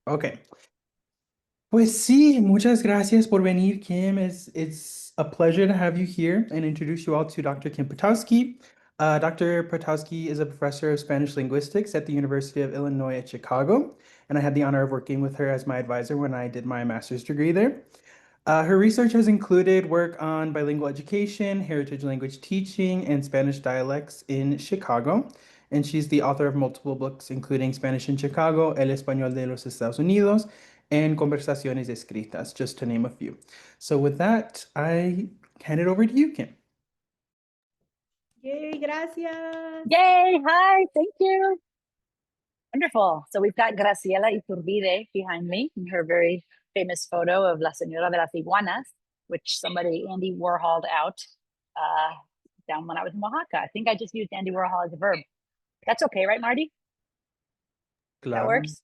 Okay. Pues sí, muchas gracias por venir, Kim. It's a pleasure to have you here and introduce you all to Dr. Kim Potowski. Dr. Potowski is a professor of Spanish linguistics at the University of Illinois at Chicago, and I had the honor of working with her as my advisor when I did my master's degree there. Her research has included work on bilingual education, heritage language teaching, and Spanish dialects in Chicago. And she's the author of multiple books, including Spanish in Chicago, El Español de los Estados Unidos, and Conversaciones Escritas, just to name a few. So with that, I hand it over to you, Kim. Yay, gracias. Yay, hi, thank you. Wonderful. So we've got Graciela Iturbide behind me in her very famous photo of La Señora de las Iguanas, which somebody, Andy Warholed out down when I was in Oaxaca. I think I just used Andy Warhol as a verb. That's okay, right, Marty? That Claro. works?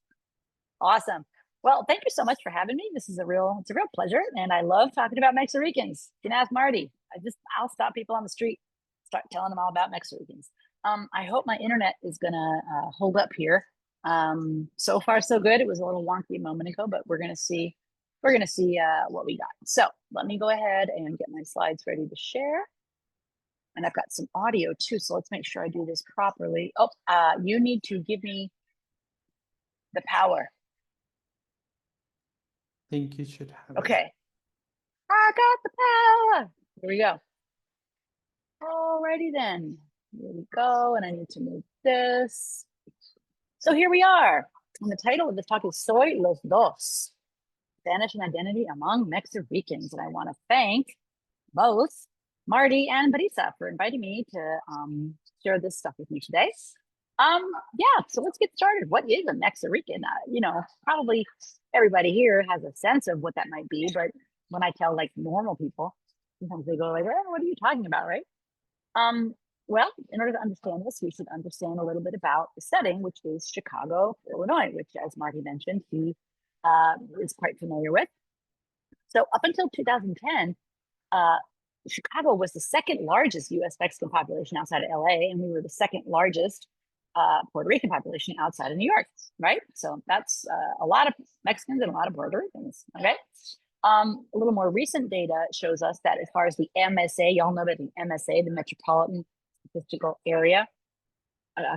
Awesome. Well, thank you so much for having me. It's a real pleasure. And I love talking about Mexicans. You can ask Marty. I'll stop people on the street, start telling them all about Mexicans. I hope my internet is gonna hold up here. So far so good. It was a little wonky a moment ago, but we're gonna see what we got. So let me go ahead and get my slides ready to share. And I've got some audio too, so let's make sure I do this properly. Oh, you need to give me the power. I think you should have it. Okay. I got the power. Here we go. Alrighty then. Here we go. And I need to move this. So here we are. And the title of this talk is Soy los dos, Spanish and Identity Among Mexicans. And I want to thank both Marty and Marisa for inviting me to share this stuff with me today. Yeah, so let's get started. What is a Mexican? Probably everybody here has a sense of what that might be, but when I tell like normal people, sometimes they go like, oh, what are you talking about, right? Well, in order to understand this, we should understand a little bit about the setting, which is Chicago, Illinois, which, as Marty mentioned, he is quite familiar with. So up until 2010, Chicago was the second largest U.S. Mexican population outside of LA, and we were the second largest Puerto Rican population outside of New York, right? So that's a lot of Mexicans and a lot of Puerto Ricans, okay? A little more recent data shows us that as far as the MSA, y'all know that the MSA, the Metropolitan Statistical Area,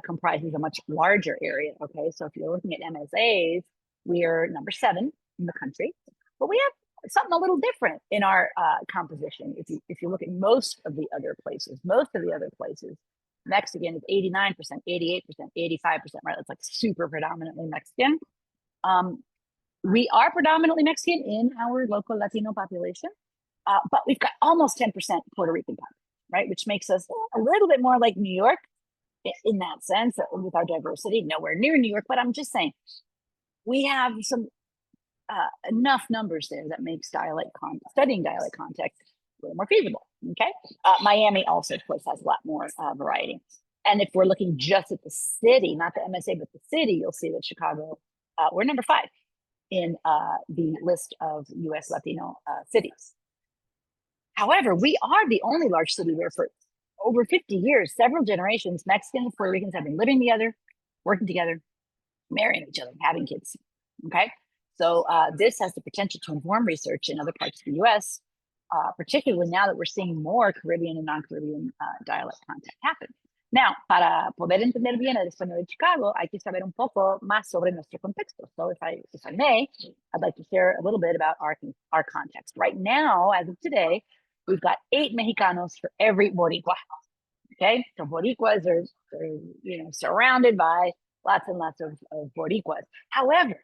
comprises a much larger area, okay? So if you're looking at MSAs, we are number 7 in the country, but we have something a little different in our composition. If you look at most of the other places, Mexican is 89%, 88%, 85%, right? It's like super predominantly Mexican. We are predominantly Mexican in our local Latino population, but we've got almost 10% Puerto Rican population, right? Which makes us a little bit more like New York in that sense with our diversity. Nowhere near New York, but I'm just saying we have some enough numbers there that makes studying dialect context a little more feasible, okay? Miami also, of course, has a lot more variety. And if we're looking just at the city, not the MSA, but the city, you'll see that Chicago, we're number 5 in the list of US Latino cities. However, we are the only large city where for over 50 years, several generations, Mexicans and Puerto Ricans have been living together, working together, marrying each other, having kids, okay? So this has the potential to inform research in other parts of the US, particularly now that we're seeing more Caribbean and non-Caribbean dialect contact happen. Now, para poder entender bien el español de Chicago, hay que saber un poco más sobre nuestro contexto. So if I may, I'd like to share a little bit about our context. Right now, as of today, we've got 8 Mexicanos for every Boricua. Okay, so Boricuas are surrounded by lots and lots of Boricuas. However,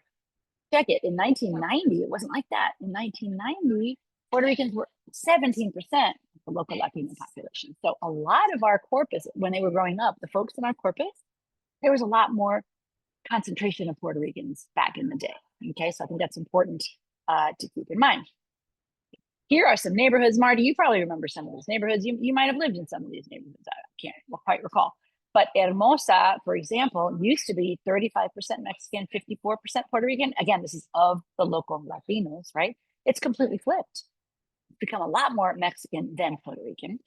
check it, in 1990, it wasn't like that. In 1990, Puerto Ricans were 17% of the local Latino population. So a lot of our corpus, when they were growing up, the folks in our corpus, there was a lot more concentration of Puerto Ricans back in the day. Okay, so I think that's important to keep in mind. Here are some neighborhoods. Marty, you probably remember some of these neighborhoods. You might have lived in some of these neighborhoods. I can't quite recall. But Hermosa, for example, used to be 35% Mexican, 54% Puerto Rican. Again, this is of the local Latinos, right? It's completely flipped. It's become a lot more Mexican than Puerto Rican.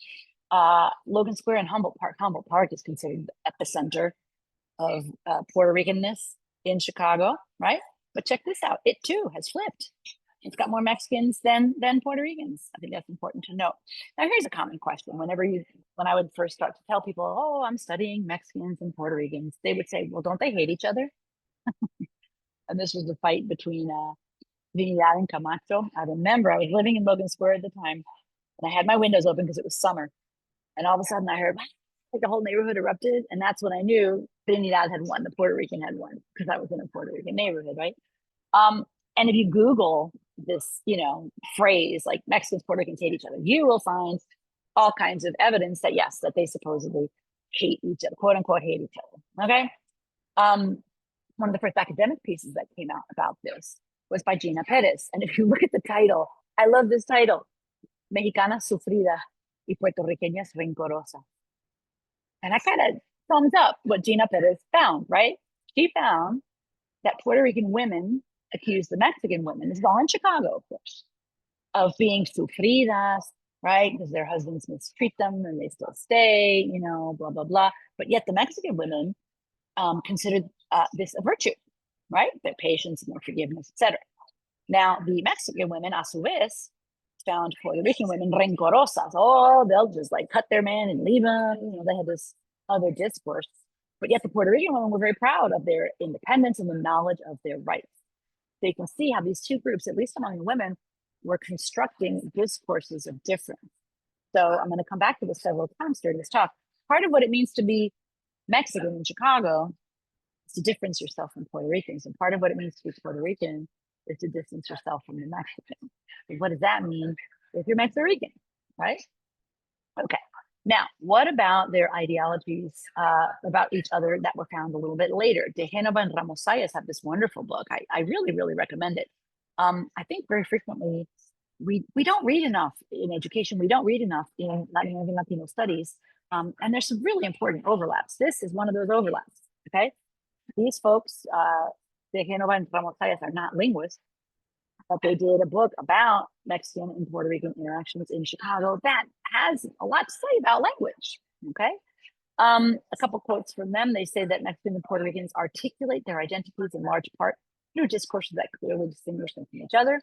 Logan Square and Humboldt Park is considered the epicenter of Puerto Ricanness in Chicago, right? But check this out. It too has flipped. It's got more Mexicans than Puerto Ricans. I think that's important to note. Now, here's a common question. When I would first start to tell people, oh, I'm studying Mexicans and Puerto Ricans, they would say, well, don't they hate each other? And this was the fight between Trinidad and Camacho. I remember I was living in Logan Square at the time, and I had my windows open because it was summer. And all of a sudden I heard like the whole neighborhood erupted. And that's when I knew Trinidad had won, the Puerto Rican had won, because I was in a Puerto Rican neighborhood, right? Um, and if you Google this, phrase like Mexicans, Puerto Ricans hate each other, you will find all kinds of evidence that yes, that they supposedly hate each other, quote unquote, hate each other. Okay. Um, One of the first academic pieces that came out about this was by Gina Perez. And if you look at the title, I love this title, Mexicana Sufrida y Puertorriqueñas Rencorosas. And I kind of thumbs up what Gina Perez found, right? She found that Puerto Rican women accused the Mexican women, this is all in Chicago, of course, of being sufridas, right? Because their husbands mistreat them and they still stay, blah, blah, blah. But yet the Mexican women considered this a virtue, right? Their patience and their forgiveness, etc. Now, the Mexican women, a su vez, found Puerto Rican women rencorosas. Oh, they'll just like cut their man and leave him. They had this other discourse. But yet the Puerto Rican women were very proud of their independence and the knowledge of their rights. So you can see how these two groups, at least among the women, were constructing discourses of difference. So I'm going to come back to this several times during this talk. Part of what it means to be Mexican in Chicago is to distance yourself from Puerto Ricans. And part of what it means to be Puerto Rican is to distance yourself from the Mexican. And what does that mean if you're Mexican Rican, right? Okay. Now, what about their ideologies about each other that were found a little bit later? De Genova and Ramos Sayas have this wonderful book. I really, really recommend it. I think very frequently we don't read enough in education. We don't read enough in Latin American Latino studies. And there's some really important overlaps. This is one of those overlaps, okay? These folks, De Genova and Ramos Sayas, are not linguists, but they did a book about Mexican and Puerto Rican interactions in Chicago that has a lot to say about language. Okay. A couple quotes from them. They say that Mexican and Puerto Ricans articulate their identities in large part through discourses that clearly distinguish them from each other.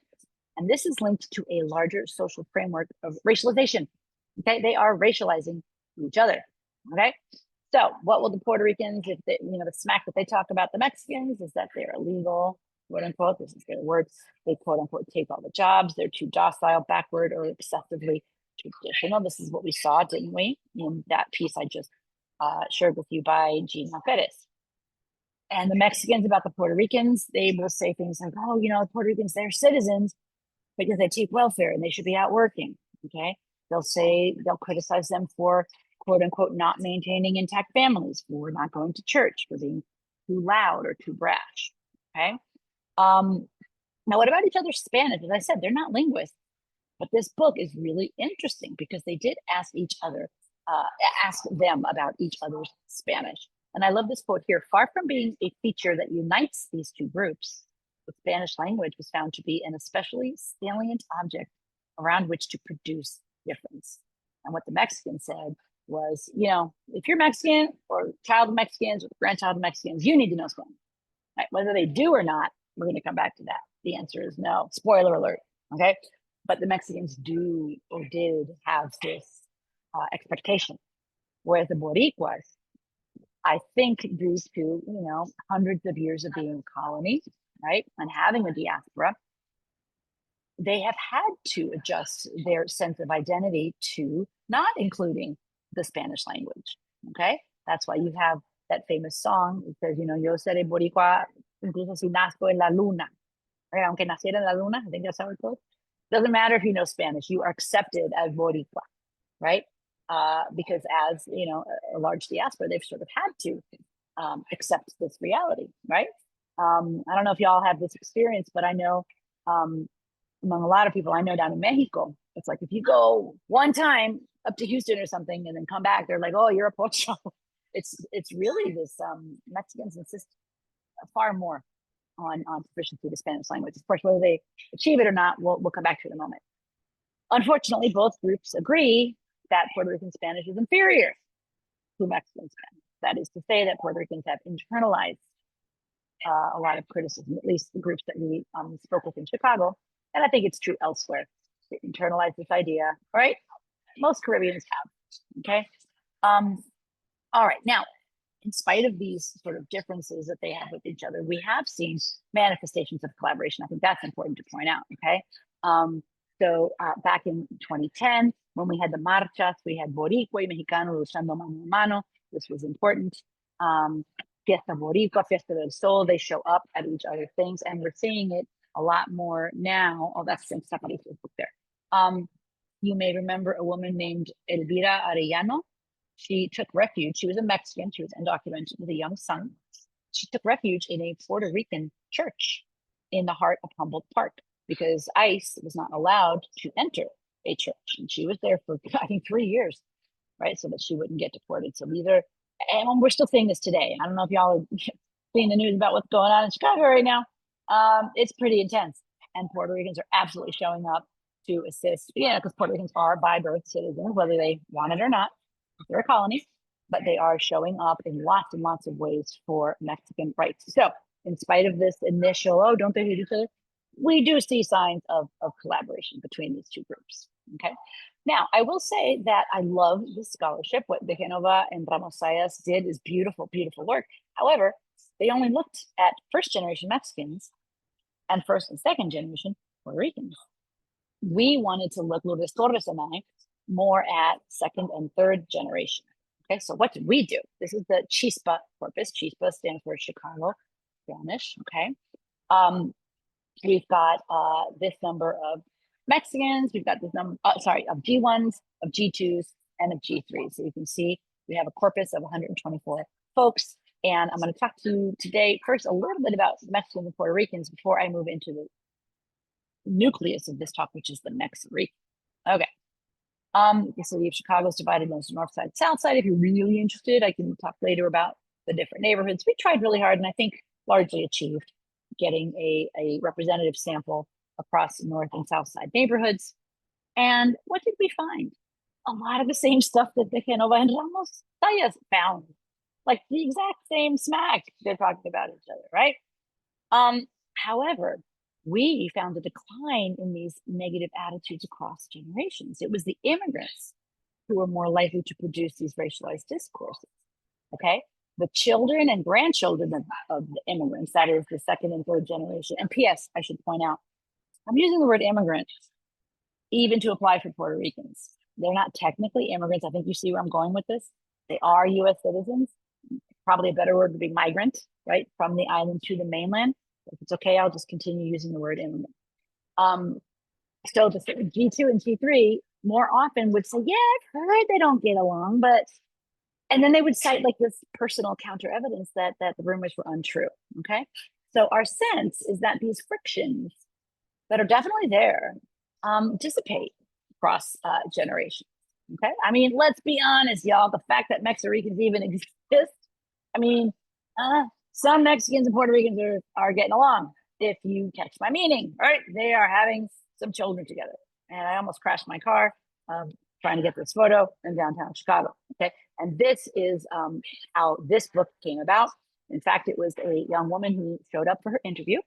And this is linked to a larger social framework of racialization. Okay. They are racializing each other. Okay. So what will the Puerto Ricans, if they, the smack that they talk about the Mexicans is that they're illegal, quote unquote, this is their words, they quote unquote take all the jobs, they're too docile, backward, or excessively traditional. This is what we saw, didn't we, in that piece I just shared with you by Gina Perez. And the Mexicans about the Puerto Ricans, they will say things like, oh, the Puerto Ricans, they're citizens because they take welfare and they should be out working, okay? They'll criticize them for, quote unquote, not maintaining intact families, for not going to church, for being too loud or too brash, okay? Now, what about each other's Spanish? As I said, they're not linguists, but this book is really interesting because they did ask them about each other's Spanish. And I love this quote here. Far from being a feature that unites these two groups, the Spanish language was found to be an especially salient object around which to produce difference. And what the Mexicans said was, if you're Mexican or child of Mexicans or grandchild of Mexicans, you need to know Spanish. Right? Whether they do or not, we're going to come back to that. The answer is no. Spoiler alert. Okay. But the Mexicans do or did have this expectation. Whereas the Boricuas, I think due to, hundreds of years of being a colony, right, and having a diaspora, they have had to adjust their sense of identity to not including the Spanish language. Okay. That's why you have that famous song. It says, yo seré Boricua, incluso si nazco en la luna. Right? Aunque naciera en la luna, I think that's how it goes. Doesn't matter if you know Spanish, you are accepted as Boricua, right? Because as, a large diaspora, they've sort of had to accept this reality, right? I don't know if y'all have this experience, but I know among a lot of people I know down in Mexico, it's like if you go one time up to Houston or something and then come back, they're like, oh, you're a pocho. It's really this Mexicans insist far more on proficiency of the Spanish language. Of course, whether they achieve it or not, we'll come back to in a moment. Unfortunately, both groups agree that Puerto Rican Spanish is inferior to Mexican Spanish. That is to say that Puerto Ricans have internalized a lot of criticism, at least the groups that we spoke with in Chicago. And I think it's true elsewhere. They internalize this idea, right? Most Caribbeans have. Okay. All right. Now, in spite of these sort of differences that they have with each other, we have seen manifestations of collaboration. I think that's important to point out. Okay. Back in 2010, when we had the marchas, we had Boricua y Mexicano luchando mano a mano. This was important. Fiesta Boricua, Fiesta del Sol, they show up at each other things, and we're seeing it a lot more now. Oh, that's some stuff on Facebook there. You may remember a woman named Elvira Arellano. She took refuge. She was a Mexican. She was undocumented with a young son. She took refuge in a Puerto Rican church in the heart of Humboldt Park because ICE was not allowed to enter a church. And she was there for, I think, 3 years, right? So that she wouldn't get deported. So these are, and we're still seeing this today. I don't know if y'all are seeing the news about what's going on in Chicago right now. It's pretty intense. And Puerto Ricans are absolutely showing up to assist, because Puerto Ricans are by birth citizens, whether they want it or not. They're a colony, but they are showing up in lots and lots of ways for Mexican rights. So in spite of this initial, oh, don't they hate each other? We do see signs of collaboration between these two groups, okay? Now, I will say that I love this scholarship. What De Genova and Ramos Sayas did is beautiful, beautiful work. However, they only looked at first-generation Mexicans and first and second-generation Puerto Ricans. We wanted to look, Lourdes Torres and I, more at second and third generation. Okay, so what did we do? This is the Chispa corpus. Chispa stands for Chicago Spanish. Okay, we've got this number of Mexicans. We've got this number, of G1s, of G2s, and of G3s. So you can see we have a corpus of 124 folks. And I'm going to talk to you today first a little bit about Mexicans and Puerto Ricans before I move into the nucleus of this talk, which is the Mex-Rican. Okay. The city of Chicago is divided into north side, south side. If you're really interested, I can talk later about the different neighborhoods. We tried really hard and I think largely achieved getting a representative sample across north and south side neighborhoods. And what did we find? A lot of the same stuff that De Genova and Ramos Sayas found. Like the exact same smack they're talking about each other, right? However, we found a decline in these negative attitudes across generations. It was the immigrants who were more likely to produce these racialized discourses. Okay. The children and grandchildren of the immigrants, that is the second and third generation. And P.S., I should point out, I'm using the word immigrant even to apply for Puerto Ricans. They're not technically immigrants. I think you see where I'm going with this. They are U.S. citizens. Probably a better word would be migrant, right? From the island to the mainland. If it's okay, I'll just continue using the word immigrant. So the G2 and G3 more often would say, yeah, I've heard they don't get along, but, and then they would cite like this personal counter evidence that the rumors were untrue, okay? So our sense is that these frictions that are definitely there dissipate across generations, okay? I mean, let's be honest, y'all, the fact that Mexicans even exist, I mean, some Mexicans and Puerto Ricans are getting along, if you catch my meaning, right? They are having some children together. And I almost crashed my car trying to get this photo in downtown Chicago, okay? And this is how this book came about. In fact, it was a young woman who showed up for her interview.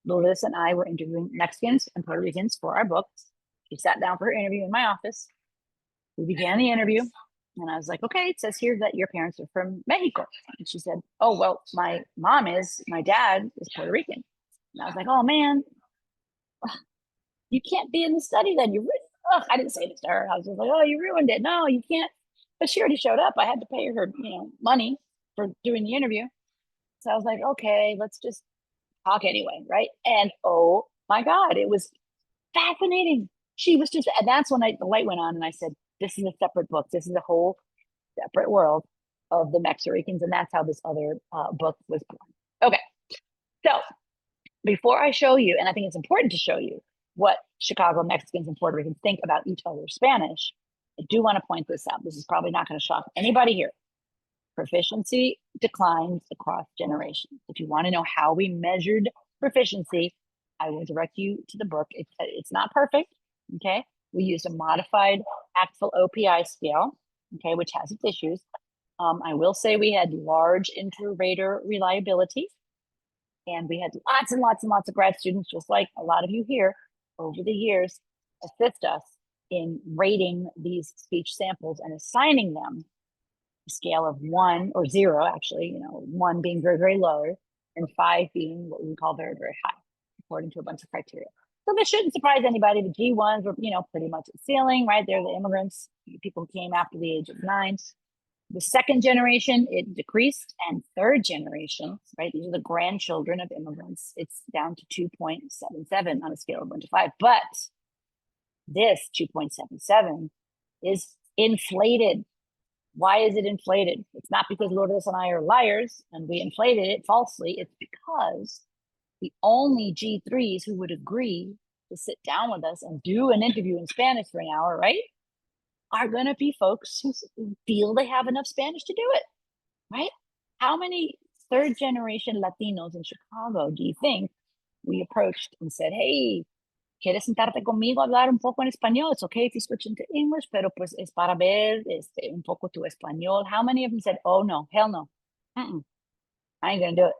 Lourdes and I were interviewing Mexicans and Puerto Ricans for our book. She sat down for her interview in my office. We began the interview. And I was like, okay, it says here that your parents are from Mexico. And she said, oh, well, my dad is Puerto Rican. And I was like, oh, man, you can't be in the study then. I didn't say this to her. I was just like, oh, you ruined it. No, you can't. But she already showed up. I had to pay her, money for doing the interview. So I was like, okay, let's just talk anyway, right? And oh my God, it was fascinating. She was just, and that's when the light went on and I said, this is a separate book. This is a whole separate world of the Mexicans. And that's how this other book was born. Okay. So before I show you, and I think it's important to show you what Chicago Mexicans and Puerto Ricans think about each other's Spanish, I do want to point this out. This is probably not going to shock anybody here. Proficiency declines across generations. If you want to know how we measured proficiency, I will direct you to the book. It's not perfect, okay? We used a modified ACTFL OPI scale, okay, which has its issues. I will say we had large inter-rater reliability, And we had lots and lots and lots of grad students, just like a lot of you here over the years, assist us in rating these speech samples and assigning them a scale of 1 or 0, actually, one being very, very low and 5 being what we call very, very high, according to a bunch of criteria. So this shouldn't surprise anybody. The G1s were, pretty much at ceiling, right? They're the immigrants, people who came after the age of 9. The second generation, it decreased, and third generation, right? These are the grandchildren of immigrants. It's down to 2.77 on a scale of 1 to 5. But this 2.77 is inflated. Why is it inflated? It's not because Lourdes and I are liars and we inflated it falsely. It's because the only G3s who would agree to sit down with us and do an interview in Spanish for an hour, right, are going to be folks who feel they have enough Spanish to do it, right? How many third generation Latinos in Chicago do you think we approached and said, hey, ¿quieres sentarte conmigo a hablar un poco en español? It's okay if you switch into English, pero pues es para ver un poco tu español. How many of them said, oh no, hell no, I ain't gonna do it,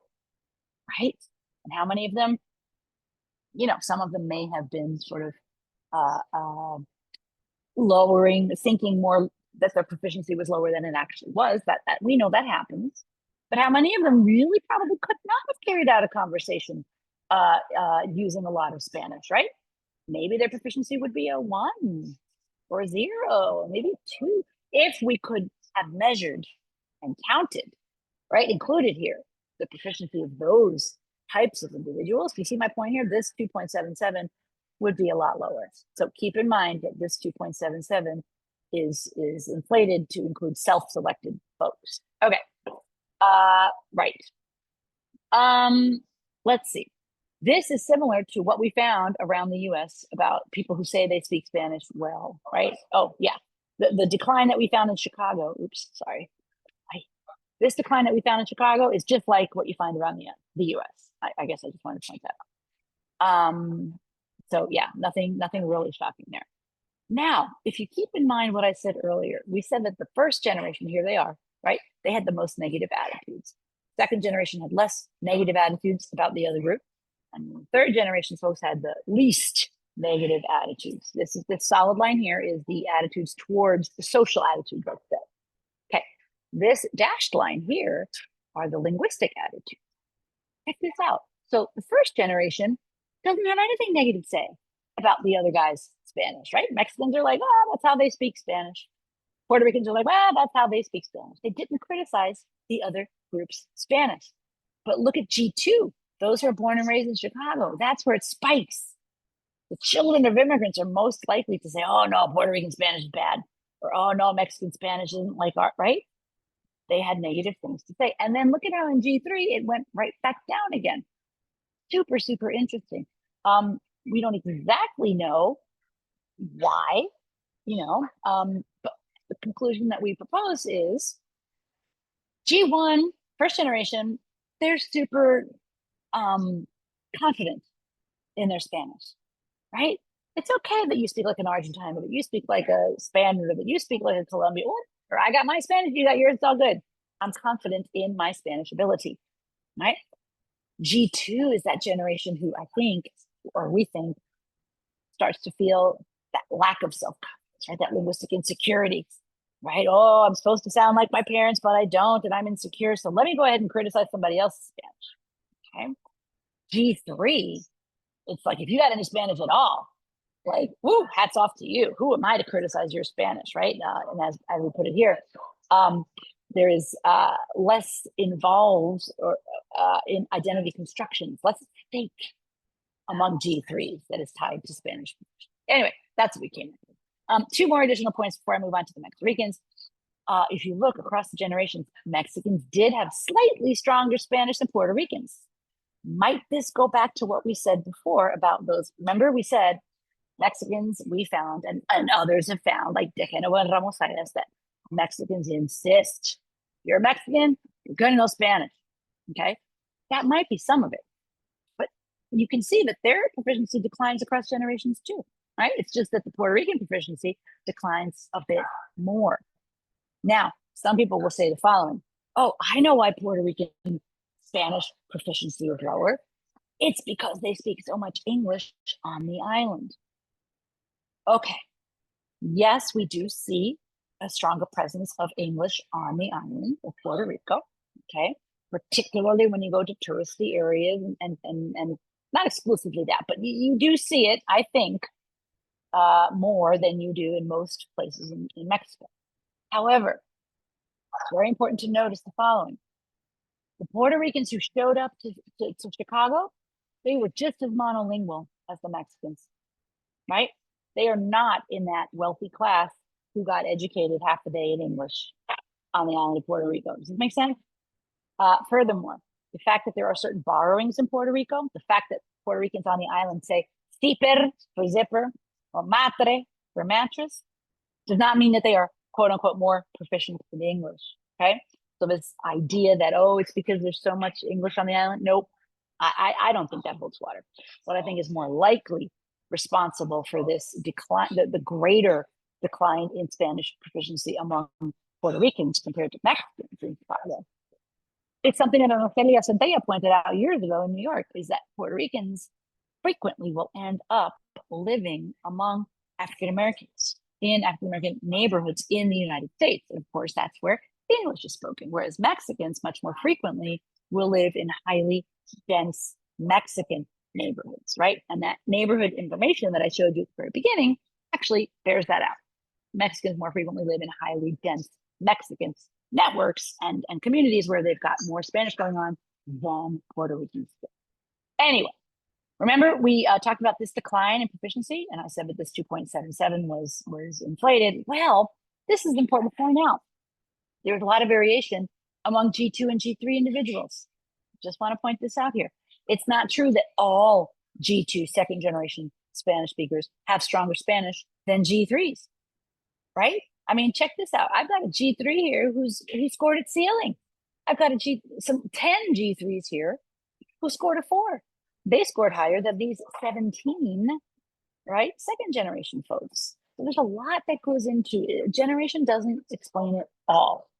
right? And how many of them, some of them may have been sort of lowering, thinking more that their proficiency was lower than it actually was. That we know that happens. But how many of them really probably could not have carried out a conversation using a lot of Spanish, right? Maybe their proficiency would be a 1 or a 0, maybe 2, if we could have measured and counted, right? Included here, the proficiency of those types of individuals. You see my point here? This 2.77 would be a lot lower. So keep in mind that this 2.77 is inflated to include self-selected folks. Okay. Right. Let's see. This is similar to what we found around the US about people who say they speak Spanish well, right? Oh, yeah. The decline that we found in Chicago, this decline that we found in Chicago is just like what you find around the US. I guess I just wanted to point that out. So yeah, nothing really shocking there. Now, if you keep in mind what I said earlier, we said that the first generation, here they are, right? They had the most negative attitudes. Second generation had less negative attitudes about the other group. And third generation folks had the least negative attitudes. This solid line here is the attitudes towards the social attitudes, let's say. Okay, this dashed line here are the linguistic attitudes. Check this out. So the first generation doesn't have anything negative to say about the other guy's Spanish, right? Mexicans are like, oh, that's how they speak Spanish. Puerto Ricans are like, well, that's how they speak Spanish. They didn't criticize the other group's Spanish. But look at G2. Those who are born and raised in Chicago, that's where it spikes. The children of immigrants are most likely to say, oh, no, Puerto Rican Spanish is bad. Or, oh, no, Mexican Spanish isn't like art, right? They had negative things to say. And then look at how in G3, it went right back down again. Super, super interesting. We don't exactly know why, but the conclusion that we propose is G1, first generation, they're super confident in their Spanish, right? It's okay that you speak like an Argentine, or that you speak like a Spaniard, or that you speak like a Colombian, or I got my Spanish, you got yours, it's all good. I'm confident in my Spanish ability, right? G2 is that generation who I think, or we think, starts to feel that lack of self-confidence, right? That linguistic insecurity, right? Oh, I'm supposed to sound like my parents, but I don't, and I'm insecure. So let me go ahead and criticize somebody else's Spanish. Okay. G3, it's like, if you got any Spanish at all, like, woo, hats off to you. Who am I to criticize your Spanish, right? And as we put it here, there is less involved or in identity constructions, less fake among G3s that is tied to Spanish. Anyway, that's what we came up with. 2 more additional points before I move on to the Mexican Ricans. If you look across the generations, Mexicans did have slightly stronger Spanish than Puerto Ricans. Might this go back to what we said before about those? Remember, we said Mexicans, we found, and others have found, like De Genova and Ramos Arias, that Mexicans insist, you're a Mexican, you're going to know Spanish. Okay. That might be some of it. But you can see that their proficiency declines across generations too, right? It's just that the Puerto Rican proficiency declines a bit more. Now, some people will say the following: oh, I know why Puerto Rican Spanish proficiency is lower? It's because they speak so much English on the island. Okay, yes, we do see a stronger presence of English on the island of Puerto Rico, okay? Particularly when you go to touristy areas and not exclusively that, but you do see it, I think, more than you do in most places in Mexico. However, it's very important to notice the following. The Puerto Ricans who showed up to Chicago, they were just as monolingual as the Mexicans, right? They are not in that wealthy class who got educated half a day in English on the island of Puerto Rico. Does this make sense? Furthermore, the fact that there are certain borrowings in Puerto Rico, the fact that Puerto Ricans on the island say zipper for zipper or matre for mattress, does not mean that they are quote unquote more proficient in English. Okay. So this idea that, oh, it's because there's so much English on the island. Nope. I don't think that holds water. What I think is more likely responsible for this decline, the greater decline in Spanish proficiency among Puerto Ricans compared to Mexicans in Chicago. It's something that Ofelia Centella pointed out years ago in New York, is that Puerto Ricans frequently will end up living among African Americans in African American neighborhoods in the United States. And of course, that's where English is spoken, whereas Mexicans much more frequently will live in highly dense Mexican neighborhoods, right? And that neighborhood information that I showed you at the very beginning actually bears that out. Mexicans more frequently live in highly dense Mexican networks and communities where they've got more Spanish going on than Puerto Ricans. Anyway, remember we talked about this decline in proficiency, and I said that this 2.77 was inflated. Well, this is important to point out. There's a lot of variation among G2 and G3 individuals. Just want to point this out here. It's not true that all G2 second generation Spanish speakers have stronger Spanish than G3s, right? I mean, check this out. I've got a G3 here who scored at ceiling. I've got 10 G3s here who scored a 4. They scored higher than these 17, right? Second generation folks. So there's a lot that goes into it. Generation doesn't explain it all.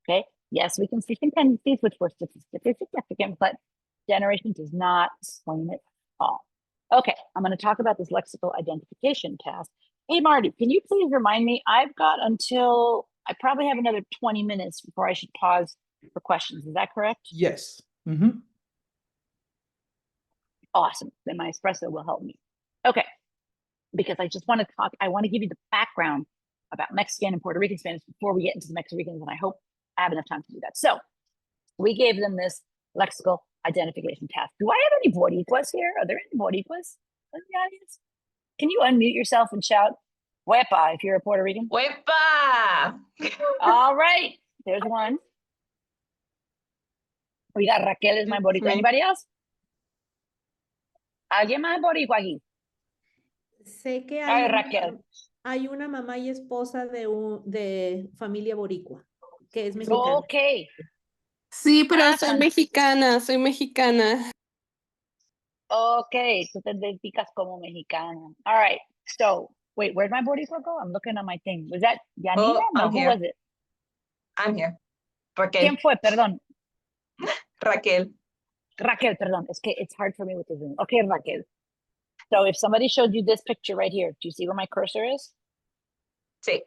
Okay. Yes, we can see some tendencies which were statistically significant, but generation does not explain it all. Okay, I'm going to talk about this lexical identification task. Hey, Marty, can you please remind me? I've got until I probably have another 20 minutes before I should pause for questions. Is that correct? Yes. Awesome. Then my espresso will help me. Okay, because I just want to talk, I want to give you the background about Mexican and Puerto Rican Spanish before we get into the Mexicans, and I hope I have enough time to do that. So we gave them this lexical identification task. Do I have any Boricuas here? Are there any Boricuas in the audience? Can you unmute yourself and shout "Huepa" if you're a Puerto Rican? ¡Huepa! All right, there's one. We got Raquel is my Boricua. Anybody else? ¿Alguien más Boricua aquí? Sé que Ay, Raquel. hay una mamá y esposa de familia boricua, que es mexicana. Okay. Sí, pero Awesome. soy mexicana, soy mexicana. Okay, tú te identificas como mexicana. All right, so wait, where'd my Boricua go? I'm looking on my thing. Was that Yanira? Oh, No, I'm who here. was it? I'm here. Raquel. ¿Quién fue? Perdón. Raquel. Raquel, perdón. Es que it's hard for me with the Zoom. Okay, Raquel. So if somebody showed you this picture right here, do you see where my cursor is? Sí.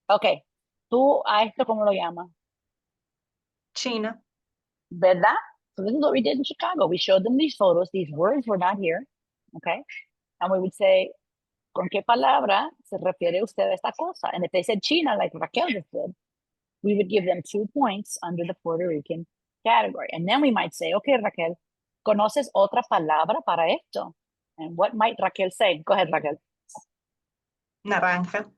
Okay. ¿Tú a esto cómo lo llamas? China. ¿Verdad? So this is what we did in Chicago. We showed them these photos. These words were not here. Okay. And we would say, ¿con qué palabra se refiere usted a esta cosa? And if they said China, like Raquel just did, we would give them 2 points under the Puerto Rican category. And then we might say, okay, Raquel, ¿conoces otra palabra para esto? And what might Raquel say? Go ahead, Raquel. Naranja.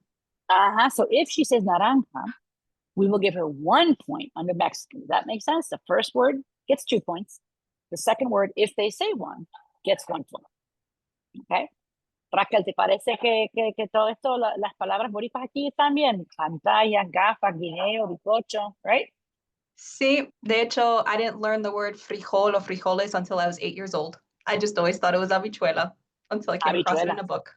So if she says naranja, we will give her 1 point under Mexican. Does that make sense? The first word gets 2 points. The second word, if they say one, gets 1 point. Okay? Raquel, ¿te parece que todo esto, las palabras boricuas aquí están bien? Pantalla, gafas, guineo, bizcocho, right? Sí, de hecho, I didn't learn the word frijol or frijoles until I was 8 years old. I just always thought it was habichuela until I came across it in a book.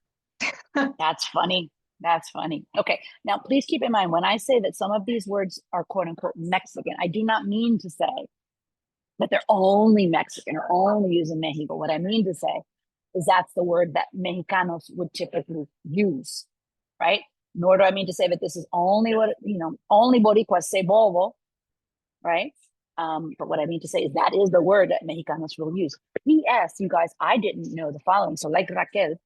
That's funny. That's funny. Okay. Now, please keep in mind, when I say that some of these words are quote unquote Mexican, I do not mean to say that they're only Mexican or only used in Mexico. What I mean to say is that's the word that Mexicanos would typically use, right? Nor do I mean to say that this is only what, only Boricuas say bobo, right? But what I mean to say is that is the word that Mexicanos will use. P.S. You guys, I didn't know the following. So like Raquel,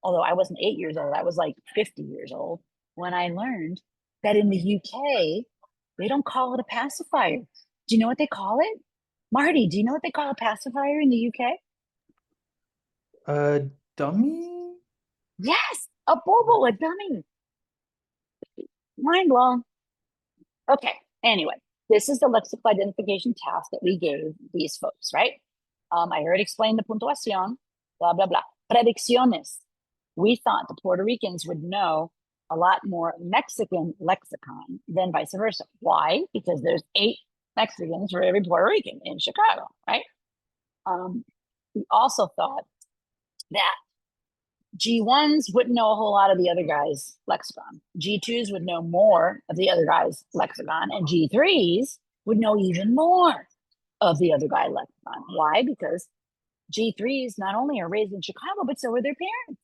although I wasn't 8 years old, I was like 50 years old when I learned that in the UK, they don't call it a pacifier. Do you know what they call it? Marty, do you know what they call a pacifier in the UK? Dummy? Yes, a bobo, a dummy. Mind blown. Okay, anyway, this is the lexical identification task that we gave these folks, right? I already explained the puntuación, blah, blah, blah. Predicciones. We thought the Puerto Ricans would know a lot more Mexican lexicon than vice versa. Why? Because there's 8 Mexicans for every Puerto Rican in Chicago, right? We also thought that G1s wouldn't know a whole lot of the other guys' lexicon. G2s would know more of the other guy's lexicon, and G3s would know even more of the other guy's lexicon. Why? Because G3s not only are raised in Chicago, but so are their parents,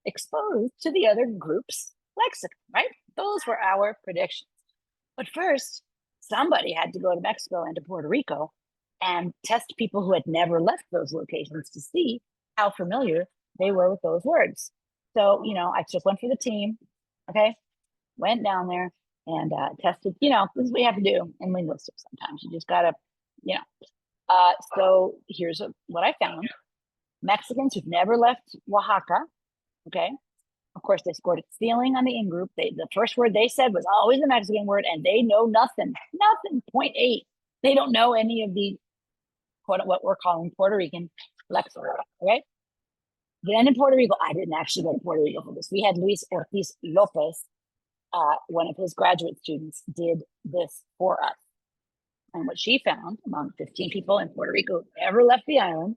exposed to the other group's lexicon, right? Those were our predictions. But first, somebody had to go to Mexico and to Puerto Rico and test people who had never left those locations to see how familiar they were with those words. So, I took one for the team, okay? Went down there and tested, this is what you have to do in linguistics sometimes. You just gotta, so here's what I found. Mexicans who've never left Oaxaca, okay? Of course, they scored it stealing on the in-group. The first word they said was always a Mexican word, and they know nothing, 0.8. They don't know any of the, what we're calling Puerto Rican lexicon, okay? Then in Puerto Rico, I didn't actually go to Puerto Rico for this. We had Luis Ortiz Lopez, one of his graduate students, did this for us. And what she found among 15 people in Puerto Rico who ever left the island,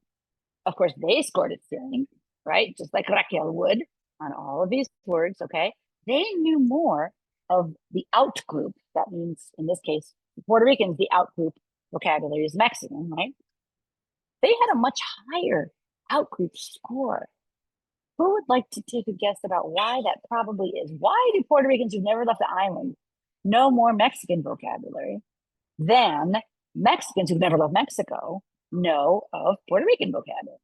of course, they scored it stealing, right? Just like Raquel would on all of these words, okay? They knew more of the out group. That means, in this case, the Puerto Ricans, the out group vocabulary is Mexican, right? They had a much higher out group score. Who would like to take a guess about why that probably is? Why do Puerto Ricans who've never left the island know more Mexican vocabulary than Mexicans who've never left Mexico know of Puerto Rican vocabulary?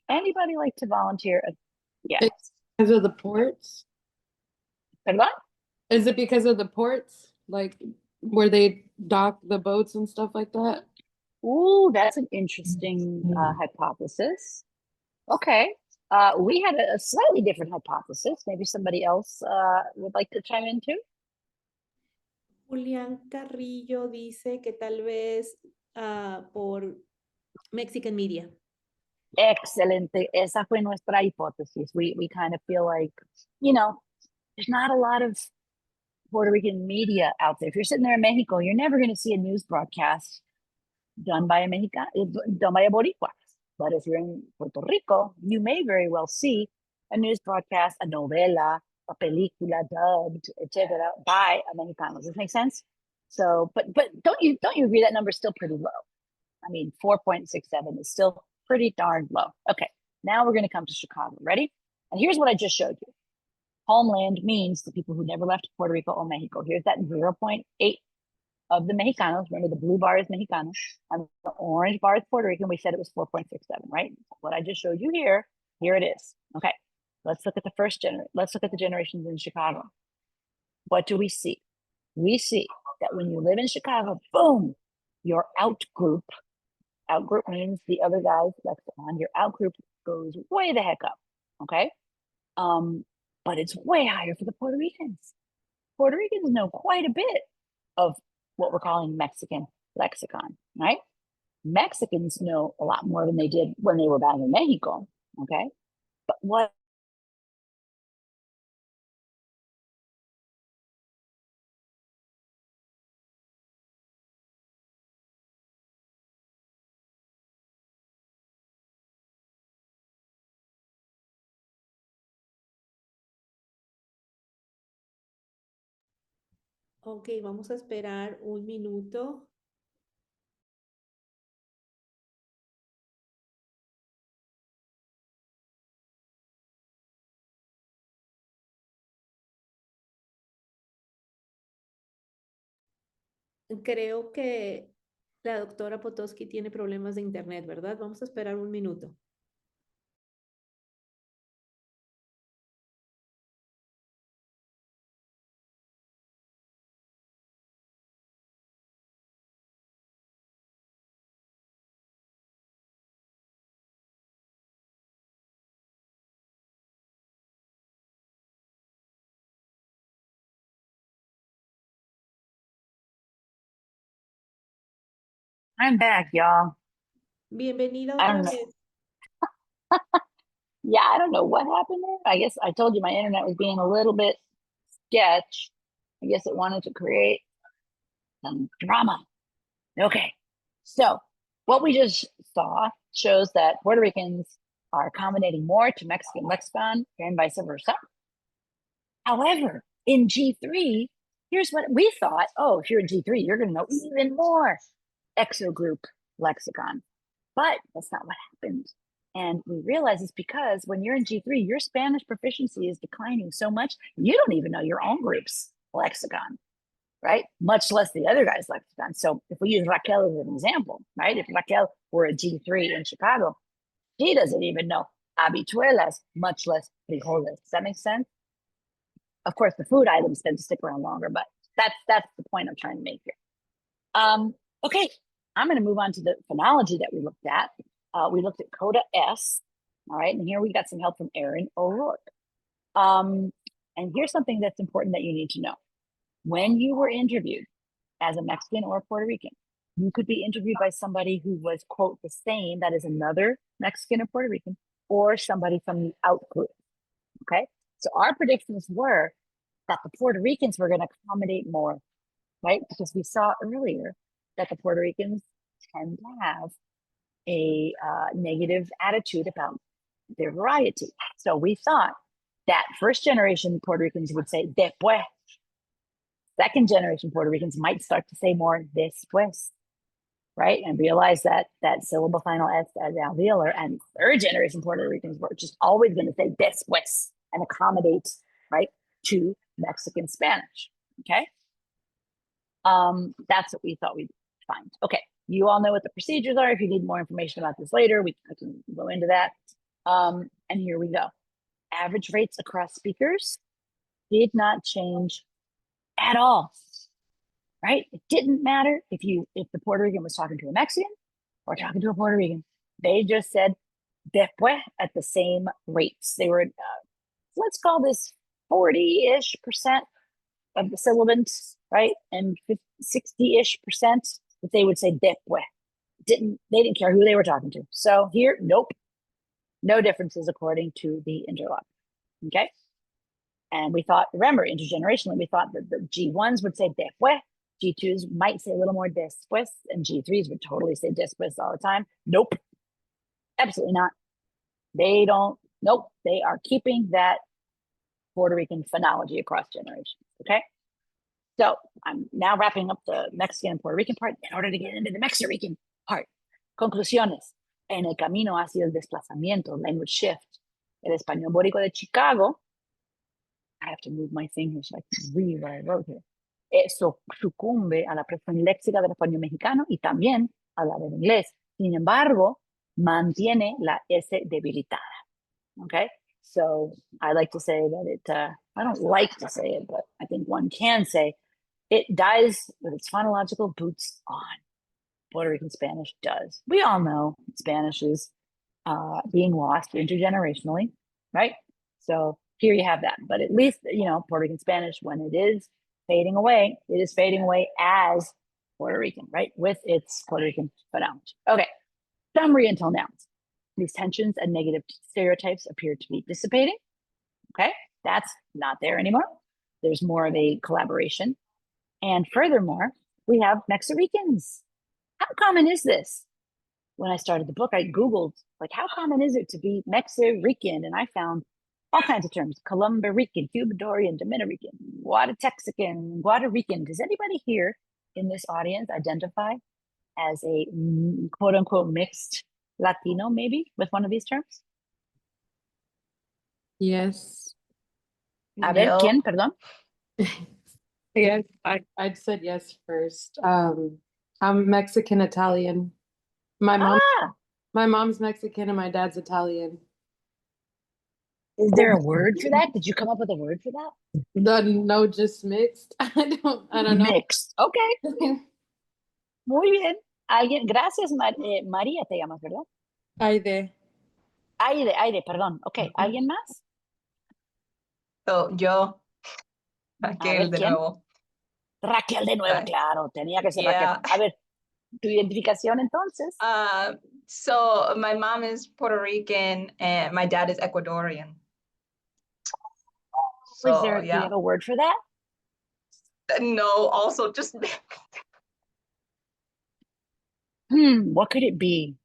Anybody like to volunteer? Yes. It's because of the ports? Perdón? Is it because of the ports? Like where they dock the boats and stuff like that? Ooh, that's an interesting hypothesis. Okay. We had a slightly different hypothesis. Maybe somebody else would like to chime in too. Julián Carrillo dice que tal vez por Mexican media. Excelente. Esa fue nuestra hipótesis. We kind of feel like, there's not a lot of Puerto Rican media out there. If you're sitting there in Mexico, you're never going to see a news broadcast done by a Boricua. But if you're in Puerto Rico, you may very well see a news broadcast, a novela, a película dubbed, etc., by a Mexicano. Does this make sense? So, but don't you agree that number is still pretty low? I mean, 4.67 is still pretty darn low. Okay, now we're going to come to Chicago. Ready? And here's what I just showed you. Homeland means the people who never left Puerto Rico or Mexico. Here's that 0.8 of the Mexicanos. Remember, the blue bar is Mexicanos, and the orange bar is Puerto Rican. We said it was 4.67, right? What I just showed you here it is. Okay, let's look at the let's look at the generations in Chicago. What do we see? We see that when you live in Chicago, boom, your out group means the other guy's lexicon, your out group goes way the heck up, okay? But it's way higher for the Puerto Ricans. Puerto Ricans know quite a bit of what we're calling Mexican lexicon, right? Mexicans know a lot more than they did when they were back in Mexico, okay? But what Ok, vamos a esperar un minuto. Creo que la doctora Potowski tiene problemas de internet, ¿verdad? Vamos a esperar un minuto. I'm back, y'all. Bienvenida I otra don't know. vez. Yeah, I don't know what happened there. I guess I told you my internet was being a little bit sketch. I guess it wanted to create some drama. Okay. So what we just saw shows that Puerto Ricans are accommodating more to Mexican lexicon and vice versa. However, in G3, here's what we thought. Oh, if you're in G3, you're going to know even more exogroup lexicon. But that's not what happened. And we realize it's because when you're in G3, your Spanish proficiency is declining so much, you don't even know your own group's lexicon, right? Much less the other guy's lexicon. So if we use Raquel as an example, right? If Raquel were a G3 in Chicago, she doesn't even know habichuelas, much less frijoles. Does that make sense? Of course, the food items tend to stick around longer, but that's the point I'm trying to make here. Okay, I'm going to move on to the phonology that we looked at. We looked at coda S, all right, and here we got some help from Erin O'Rourke. And here's something that's important that you need to know. When you were interviewed as a Mexican or a Puerto Rican, you could be interviewed by somebody who was, quote, the same, that is another Mexican or Puerto Rican, or somebody from the out group, okay? So our predictions were that the Puerto Ricans were going to accommodate more, right? Because we saw earlier that the Puerto Ricans tend to have a negative attitude about their variety. So we thought that first generation Puerto Ricans would say después. Second generation Puerto Ricans might start to say more después, right? And realize that that syllable final S as alveolar. And third generation Puerto Ricans were just always going to say después and accommodate, right, to Mexican Spanish. Okay. That's what we thought we'd find. Okay, you all know what the procedures are. If you need more information about this later, I can go into that. And here we go. Average rates across speakers did not change at all, right? It didn't matter if the Puerto Rican was talking to a Mexican or talking to a Puerto Rican. They just said después at the same rates. They were, let's call this 40-ish% of the syllabants, right? And 60-ish% that they would say después. They didn't care who they were talking to. So here, nope, no differences according to the interlock. Okay. And we thought, remember, intergenerationally, we thought that the G1s would say después, G2s might say a little more después, and G3s would totally say después all the time. Nope, absolutely not. They don't, nope, they are keeping that Puerto Rican phonology across generations. Okay. So I'm now wrapping up the Mexican and Puerto Rican part in order to get into the Mexican part. Conclusiones. En el camino hacia el desplazamiento, language shift. El español boricua de Chicago. I have to move my thing here so I can read what I wrote here. Eso sucumbe a la presión léxica del español mexicano y también a la del inglés. Sin embargo, mantiene la S debilitada. Okay? So I like to say that it, I don't like to say it, but I think one can say it dies with its phonological boots on. Puerto Rican Spanish does. We all know Spanish is being lost intergenerationally, right? So here you have that. But at least, Puerto Rican Spanish, when it is fading away, it is fading away as Puerto Rican, right? With its Puerto Rican phonology. Okay, summary until nouns. These tensions and negative stereotypes appear to be dissipating. Okay, that's not there anymore. There's more of a collaboration. And furthermore, we have Mexicans. How common is this? When I started the book, I Googled, like, how common is it to be Mexican? And I found all kinds of terms: Colombo Rican, Cubadorian, Dominican, Guatexican, Guaterican. Does anybody here in this audience identify as a quote unquote mixed Latino, maybe, with one of these terms? Yes. A ver, Yo. ¿quién? Perdón. Yes, I said yes first. I'm Mexican Italian. My mom Ah, my mom's Mexican and my dad's Italian. is there a word for that? Did you come up with a word for that? No, just mixed. I don't know. Mixed. Okay, muy bien. Alguien, gracias, María, te llamas, ¿verdad? Aide. Aire, perdón. Ok, ¿alguien más? So, yo, A Raquel ver, de ¿quién? nuevo. Raquel de nuevo, Right. claro, tenía que ser Raquel. Yeah. A ver, tu identificación entonces. So my mom is Puerto Rican and my dad is Ecuadorian. Do So you yeah. have a word for that? No, also just What could it be?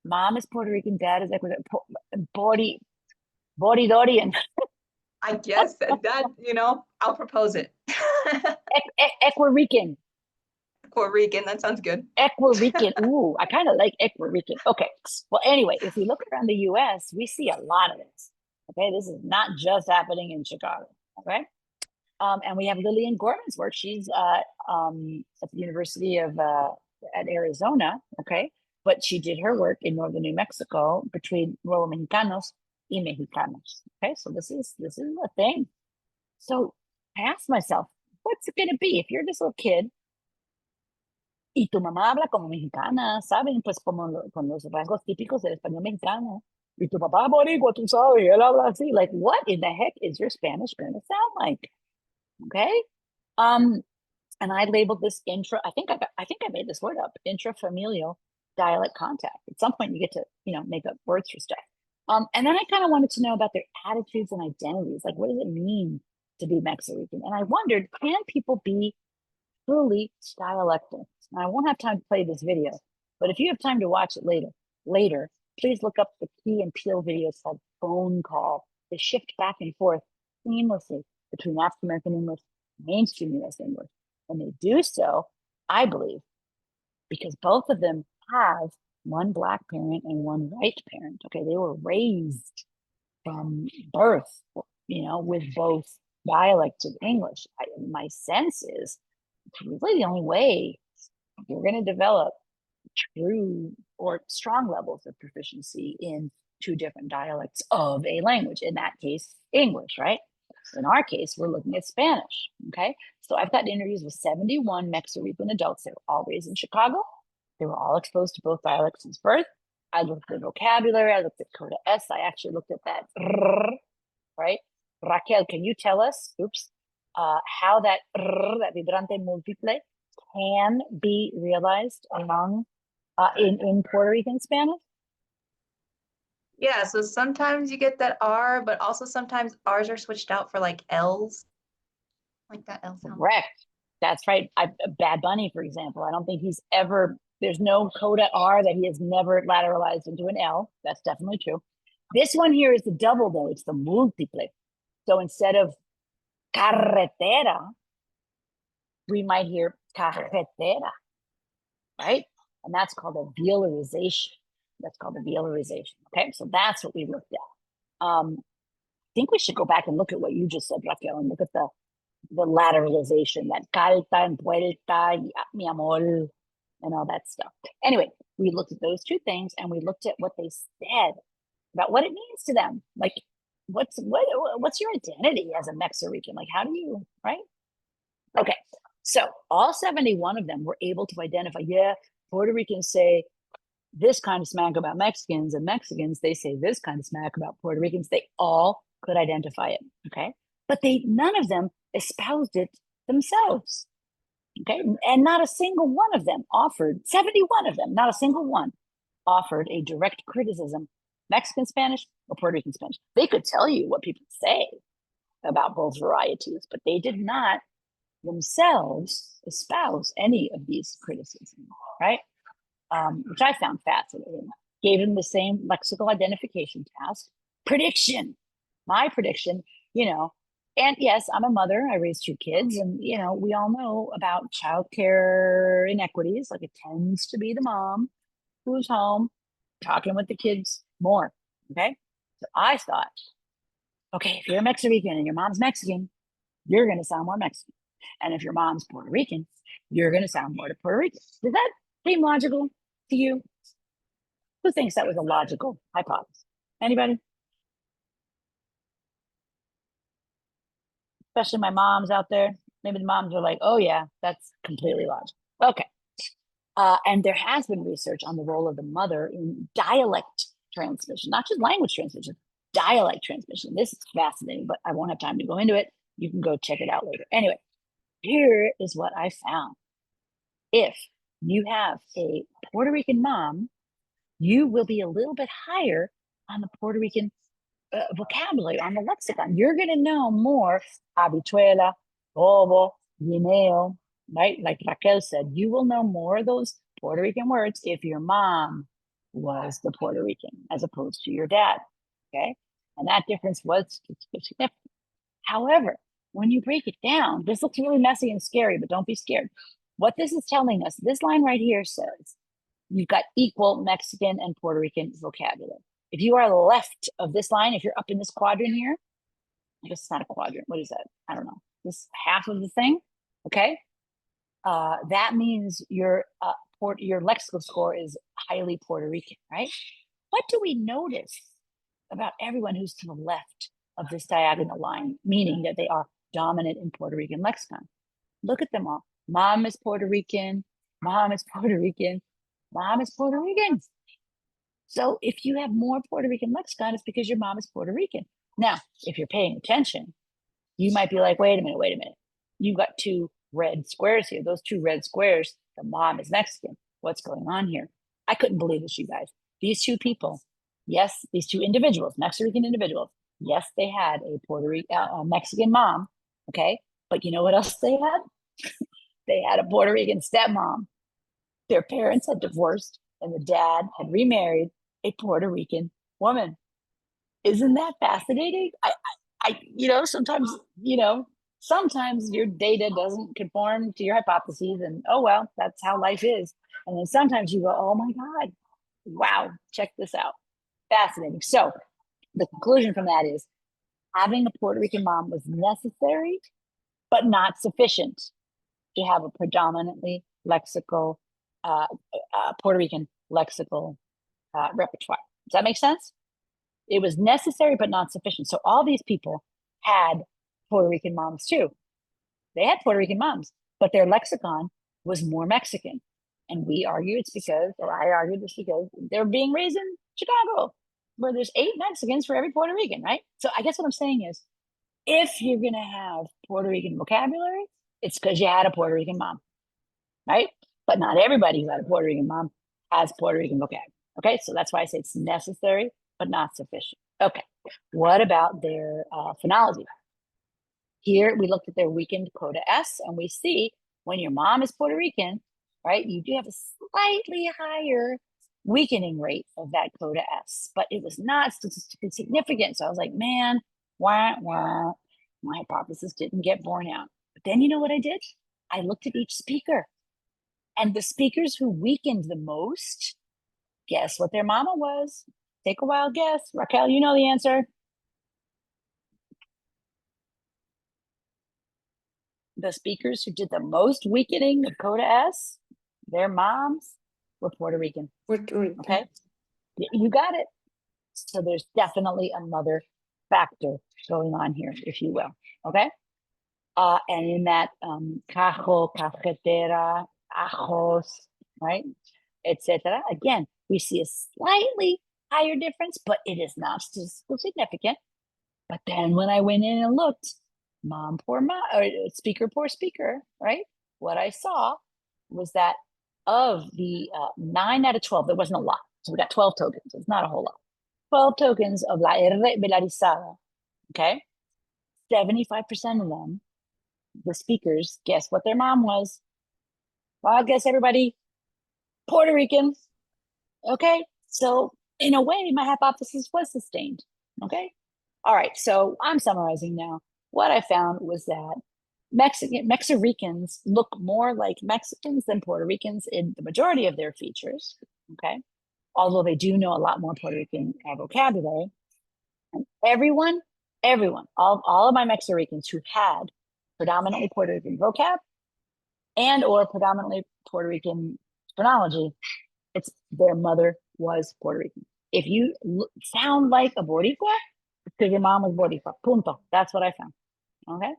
Mom is Puerto Rican, dad is Ecuadorian. Boridorian. I guess that, I'll propose it. Ecuadorian. Puerto Rican, that sounds good. Ecuadorian. Ooh, I kind of like Ecuadorian. Okay. Well, anyway, if we look around the US, we see a lot of this. Okay. This is not just happening in Chicago. Okay. And we have Lillian Gorman's work. She's at the University of at Arizona. Okay. But she did her work in northern New Mexico between rural Mexicanos y Mexicanos. Okay. So this is a thing. So I asked myself, what's it gonna be if you're this little kid y tu mamá habla como mexicana, ¿saben? Pues como con los rasgos típicos del español mexicano. Y tu papá boricua, tú sabes, él habla así. Like, what in the heck is your Spanish going to sound like? Okay. And I labeled this I think I made this word up, intrafamilial dialect contact. At some point you get to, make up words for stuff. And then I kind of wanted to know about their attitudes and identities. Like, what does it mean to be Mexican? And I wondered, can people be truly dialectal? And I won't have time to play this video, but if you have time to watch it later, please look up the Key and Peele videos called Phone Call. They shift back and forth seamlessly between African American English, mainstream US English. And they do so, I believe, because both of them have one Black parent and one white parent. Okay, they were raised from birth, with both dialects of English. My sense is it's really the only way you're going to develop true or strong levels of proficiency in two different dialects of a language. In that case, English, right? In our case, we're looking at Spanish. Okay. So I've got interviews with 71 Mexican adults. They were all raised in Chicago. They were all exposed to both dialects since birth. I looked at vocabulary. I looked at coda S. I actually looked at that. Right. Raquel, can you tell us, how that vibrante múltiple can be realized among in Puerto Rican Spanish? Yeah, so sometimes you get that R, but also sometimes R's are switched out for like L's. Like that L sound. Correct. That's right. Bad Bunny, for example, I don't think there's no coda R that he has never lateralized into an L. That's definitely true. This one here is the double, though. It's the múltiple. So instead of carretera, we might hear carretera, right? And that's called a velarization. Okay, so that's what we looked at. I think we should go back and look at what you just said, Raquel, and look at the lateralization, that calta and vuelta, mi amor, and all that stuff. Anyway, we looked at those two things, and we looked at what they said about what it means to them. Like, what's your identity as a Mexican? Like, how do you, right? Okay, so all 71 of them were able to identify, Puerto Ricans say this kind of smack about Mexicans, and Mexicans, they say this kind of smack about Puerto Ricans. They all could identify it, okay? But none of them espoused it themselves, okay? And not a single one of them 71 of them, not a single one offered a direct criticism, Mexican Spanish or Puerto Rican Spanish. They could tell you what people say about both varieties, but they did not themselves espouse any of these criticisms, right? Which I found fascinating. Gave them the same lexical identification task. Prediction. My prediction, and yes, I'm a mother. I raised two kids, and we all know about childcare inequities. Like, it tends to be the mom who's home talking with the kids more. Okay. So I thought, okay, if you're a Mexican and your mom's Mexican, you're going to sound more Mexican. And if your mom's Puerto Rican, you're going to sound more to Puerto Rican. Does that seem logical to you? Who thinks that was a logical hypothesis? Anybody? Especially my moms out there. Maybe the moms are like, oh yeah, that's completely logical. Okay. And there has been research on the role of the mother in dialect transmission, not just language transmission, dialect transmission. This is fascinating, but I won't have time to go into it. You can go check it out later. Anyway, here is what I found. If you have a Puerto Rican mom, you will be a little bit higher on the Puerto Rican vocabulary, on the lexicon. You're going to know more habichuela, bobo, guineo, right? Like Raquel said, you will know more of those Puerto Rican words if your mom was the Puerto Rican as opposed to your dad, okay? And that difference was significant. However, when you break it down, this looks really messy and scary, but don't be scared. What this is telling us, this line right here says, you've got equal Mexican and Puerto Rican vocabulary. If you are left of this line, if you're up in this quadrant here, I guess it's not a quadrant. What is that? I don't know. This half of the thing, okay? That means your lexical score is highly Puerto Rican, right? What do we notice about everyone who's to the left of this diagonal line, meaning that they are dominant in Puerto Rican lexicon? Look at them all. Mom is Puerto Rican. Mom is Puerto Rican. Mom is Puerto Rican. So if you have more Puerto Rican lexicon, it's because your mom is Puerto Rican. Now, if you're paying attention, you might be like, wait a minute. You've got two red squares here. Those two red squares, the mom is Mexican. What's going on here? I couldn't believe this, you guys. These two people, yes, these two individuals, Mexican individuals, yes, they had a Mexican mom, okay? But you know what else they had? They had a Puerto Rican stepmom. Their parents had divorced and the dad had remarried a Puerto Rican woman. Isn't that fascinating? Sometimes your data doesn't conform to your hypotheses, and oh well, that's how life is. And then sometimes you go, oh my God, wow, check this out. Fascinating. So the conclusion from that is having a Puerto Rican mom was necessary, but not sufficient to have a predominantly lexical, Puerto Rican lexical repertoire. Does that make sense? It was necessary, but not sufficient. So all these people had Puerto Rican moms too. They had Puerto Rican moms, but their lexicon was more Mexican. And I argued it's because they're being raised in Chicago, where there's 8 Mexicans for every Puerto Rican, right? So I guess what I'm saying is, if you're going to have Puerto Rican vocabulary, it's because you had a Puerto Rican mom, right? But not everybody who had a Puerto Rican mom has Puerto Rican vocabulary. Okay, so that's why I say it's necessary, but not sufficient. Okay, what about their phonology? Here we looked at their weakened coda S, and we see when your mom is Puerto Rican, right, you do have a slightly higher weakening rate of that coda S, but it was not statistically significant. So I was like, man, wah, wah. My hypothesis didn't get borne out. But then you know what I did? I looked at each speaker, and the speakers who weakened the most, guess what their mama was? Take a wild guess. Raquel, you know the answer. The speakers who did the most weakening of coda S, their moms were Puerto Rican. Puerto Rican. Okay, you got it. So there's definitely another factor going on here, if you will. Okay, and in that cajo, cafetera, ajos, right, etc. Again, we see a slightly higher difference, but it is not statistically significant. But then when I went in and looked, mom, poor mom, or speaker, poor speaker, right? What I saw was that of the 9 out of 12, there wasn't a lot. So we got 12 tokens. It's not a whole lot. 12 tokens of la R velarizada, okay? 75% of them, the speakers, guess what their mom was? Well, I guess everybody, Puerto Rican, okay? So in a way, my hypothesis was sustained, okay? All right, so I'm summarizing now. What I found was that Mexicans look more like Mexicans than Puerto Ricans in the majority of their features, okay? Although they do know a lot more Puerto Rican vocabulary. And everyone, all of my Mexicans who had predominantly Puerto Rican vocab and or predominantly Puerto Rican phonology, it's their mother was Puerto Rican. If you sound like a Boricua, it's because your mom was Boricua. Punto. That's what I found. Okay.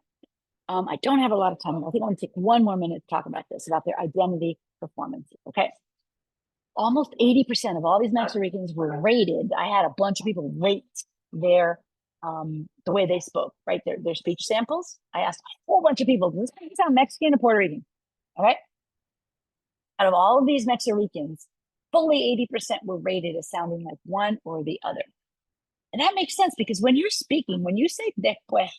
I don't have a lot of time. I think I'm going to take one more minute to talk about this, about their identity performance. Okay. Almost 80% of all these Mexicans were rated. I had a bunch of people rate their the way they spoke, right? Their speech samples. I asked a whole bunch of people, does this sound Mexican or Puerto Rican? All right. Out of all of these Mexicans, fully 80% were rated as sounding like one or the other. And that makes sense because when you're speaking, when you say después,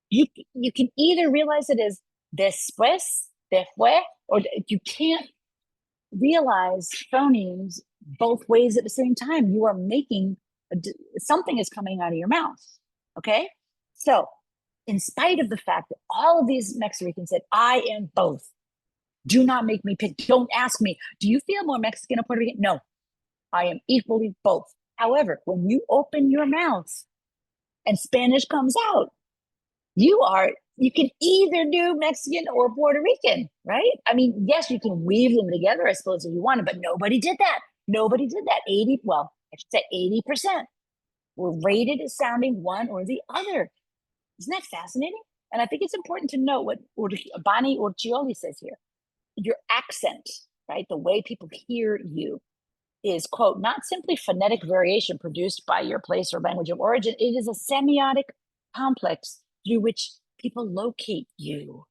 you can either realize it as después, después, or you can't realize phonemes both ways at the same time. You are making something is coming out of your mouth. Okay. So, in spite of the fact that all of these Mexicans said, I am both, do not make me pick. Don't ask me, do you feel more Mexican or Puerto Rican? No, I am equally both. However, when you open your mouth and Spanish comes out, you can either do Mexican or Puerto Rican, right? I mean, yes, you can weave them together, I suppose, if you wanted, but nobody did that. Nobody did that. I should say 80% were rated as sounding one or the other. Isn't that fascinating? And I think it's important to note what Bani Urcioli says here. Your accent, right? The way people hear you is, quote, not simply phonetic variation produced by your place or language of origin. It is a semiotic complex through which people locate you.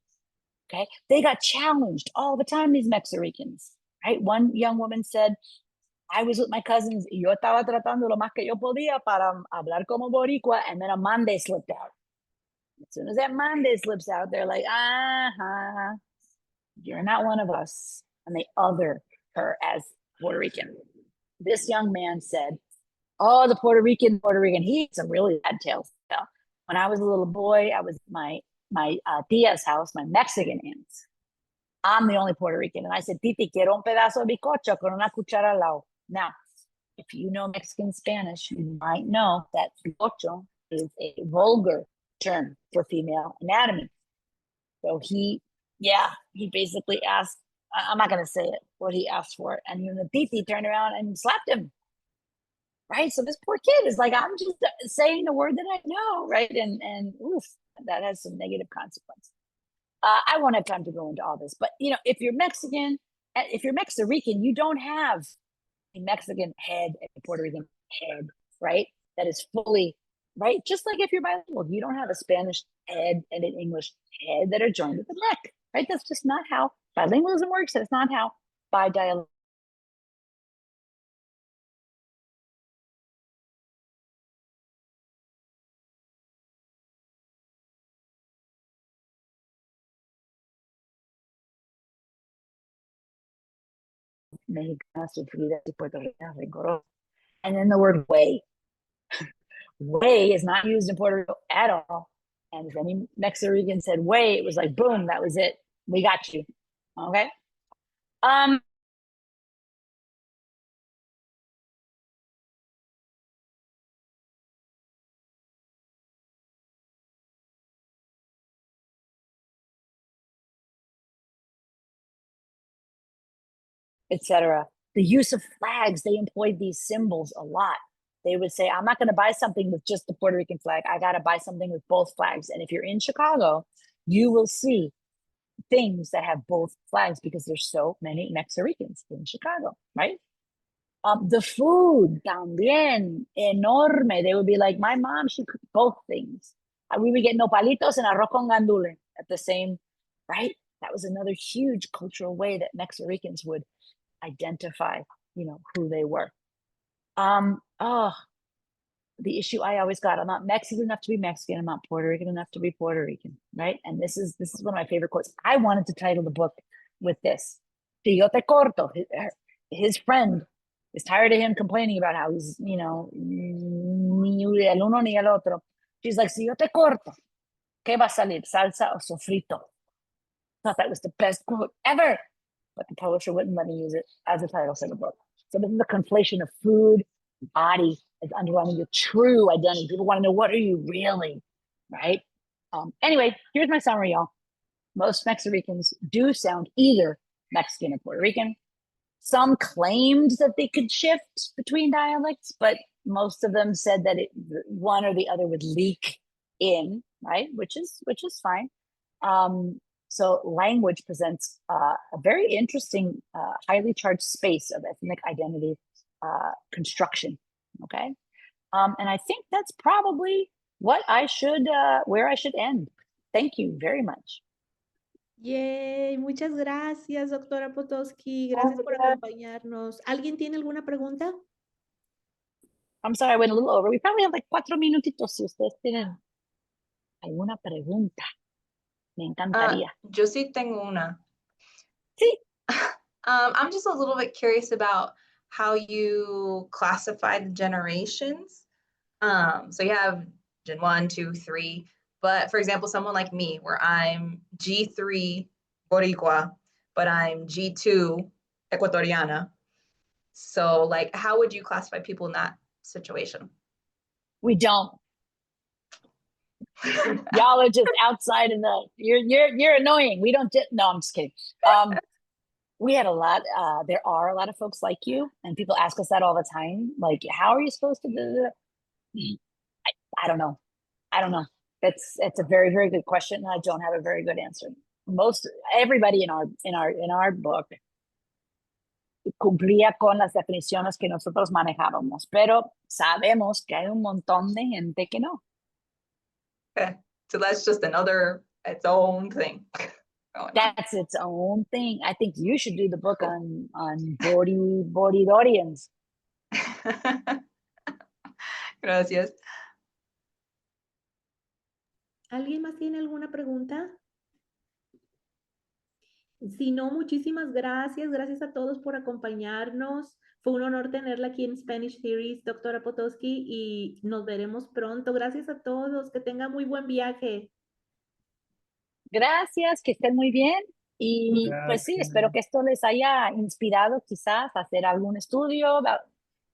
Okay. They got challenged all the time, these Mexicans, right? One young woman said, I was with my cousins, y yo estaba tratando lo más que yo podía para hablar como boricua, and then a Mande slipped out. As soon as that Mande slips out, they're like, you're not one of us. And they other her as Puerto Rican. This young man said, oh, the Puerto Rican, he had some really bad tales to tell. When I was a little boy, I was at my tia's house, my Mexican aunt's. I'm the only Puerto Rican. And I said, Titi, quiero un pedazo de bizcocho con una cuchara al lado. Now, if you know Mexican Spanish, you might know that bizcocho is a vulgar term for female anatomy. So he basically asked, I'm not going to say it, what he asked for. And then the Titi turned around and slapped him. Right. So this poor kid is like, I'm just saying the word that I know. Right. And oof, that has some negative consequences. I won't have time to go into all this, but if you're Mexican, if you're Mexican, you don't have a Mexican head and a Puerto Rican head, right? That is fully, right? Just like if you're bilingual, you don't have a Spanish head and an English head that are joined at the neck, right? That's just not how bilingualism works. That's not how bidialectal. Mexicanas sufridas y puertorriqueñas rencorosas. And then the word way. Way is not used in Puerto Rico at all. And if any Mexican said way, it was like, boom, that was it. We got you. Okay. Etc. The use of flags, they employed these symbols a lot. They would say, I'm not going to buy something with just the Puerto Rican flag. I got to buy something with both flags. And if you're in Chicago, you will see things that have both flags because there's so many Mexicans in Chicago, right? The food, también, enorme. They would be like, my mom, she cooked both things. We would get nopalitos and arroz con gandules at the same, right? That was another huge cultural way that Mexicans would identify, who they were. The issue I always got, I'm not Mexican enough to be Mexican, I'm not Puerto Rican enough to be Puerto Rican, right? And this is one of my favorite quotes. I wanted to title the book with this. Si yo te corto, his friend is tired of him complaining about how he's, ni el uno ni el otro. She's like, si yo te corto, ¿qué va a salir? Salsa o sofrito? Thought that was the best quote ever, but the publisher wouldn't let me use it as a title for the book. So this is the conflation of food, body, as underlining your true identity. People want to know, what are you really, right? Anyway, here's my summary, y'all. Most Mexicans do sound either Mexican or Puerto Rican. Some claimed that they could shift between dialects, but most of them said that one or the other would leak in, right? Which is fine. So language presents a very interesting, highly charged space of ethnic identity construction. Okay, and I think that's probably what I should, where I should end. Thank you very much. Yay, muchas gracias, doctora Potowski. Gracias por acompañarnos. ¿Alguien tiene alguna pregunta? I'm sorry, I went a little over. We probably have like 4 minutitos si ustedes tienen alguna pregunta. Me encantaría. Yo sí tengo una. Sí. I'm just a little bit curious about how you classify the generations. So you have Gen 1, 2, 3, but for example, someone like me, where I'm G3 Boricua, but I'm G2 Ecuatoriana. So like, how would you classify people in that situation? We don't. Y'all are just outside in the, you're annoying. We don't, no, I'm just kidding. We had a lot, there are a lot of folks like you, and people ask us that all the time. Like, how are you supposed to do that? I don't know. I don't know. It's a very, very good question. I don't have a very good answer. Everybody in our book cumplía con las definiciones que nosotros manejábamos, pero sabemos que hay un montón de gente que no. Okay, so that's just its own thing. That's its own thing. I think you should do the book on Boridorians. Gracias. ¿Alguien más tiene alguna pregunta? Si no, muchísimas gracias. Gracias a todos por acompañarnos. Fue un honor tenerla aquí en Spanish Theories, doctora Potowski, y nos veremos pronto. Gracias a todos. Que tengan muy buen viaje. Gracias, que estén muy bien. Y pues sí, Gracias. espero que esto les haya inspirado quizás a hacer algún estudio about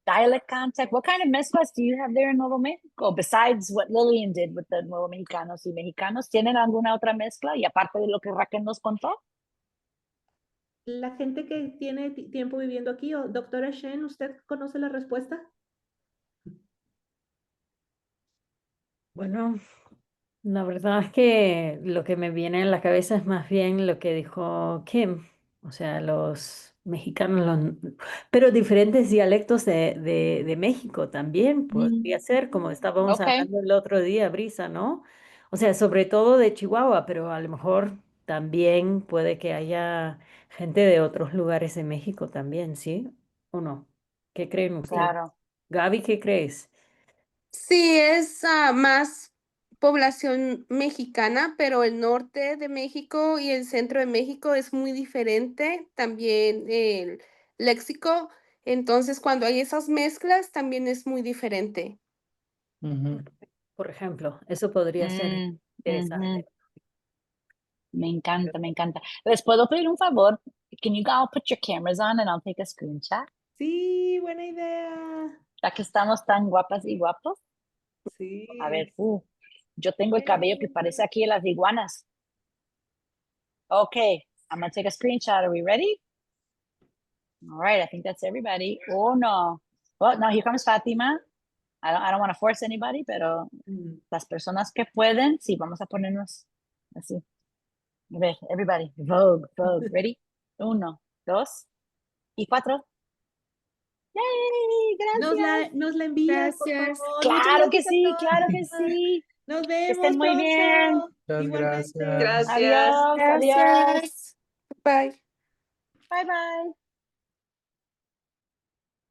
dialect contact. What kind of mezclas do you have there in Nuevo México? Besides what Lillian did with the Nuevo Mexicanos y Mexicanos, ¿tienen alguna otra mezcla? Y aparte de lo que Raquel nos contó. La gente que tiene tiempo viviendo aquí, o doctora Shen, ¿usted conoce la respuesta? Bueno, la verdad es que lo que me viene en la cabeza es más bien lo que dijo Kim, o sea, los mexicanos, pero diferentes dialectos de México también podría ser, como estábamos Okay. hablando el otro día, Brisa, ¿no? O sea, sobre todo de Chihuahua, pero a lo mejor también puede que haya gente de otros lugares de México también, ¿sí? ¿O no? ¿Qué creen ustedes? Claro. Gaby, ¿qué crees? Sí, es más población mexicana, pero el norte de México y el centro de México es muy diferente. También el léxico. Entonces, cuando hay esas mezclas, también es muy diferente. Ujú. Por ejemplo, eso podría ser interesante. Me encanta, me encanta. ¿Les puedo pedir un favor? Can you all put your cameras on and I'll take a screenshot? Sí, buena idea. Ya que estamos tan guapas y guapos. Sí. A ver, yo tengo el cabello que parece aquí de las iguanas. Okay, I'm gonna take a screenshot. Are we ready? All right, I think that's everybody. Oh no. Well, now here comes Fatima. I don't want to force anybody, pero las personas que pueden, sí, vamos a ponernos así. A ver, everybody, Vogue, ready? 1, 2 y 4. ¡Yay! Gracias. Nos la envía, por Gracias. favor. Muchas Claro que gracias a sí, todos. claro que sí. Nos Que vemos estén muy pronto. bien. Muchas Igualmente. gracias. Gracias. Adiós, adiós. Gracias. Bye. Bye, bye.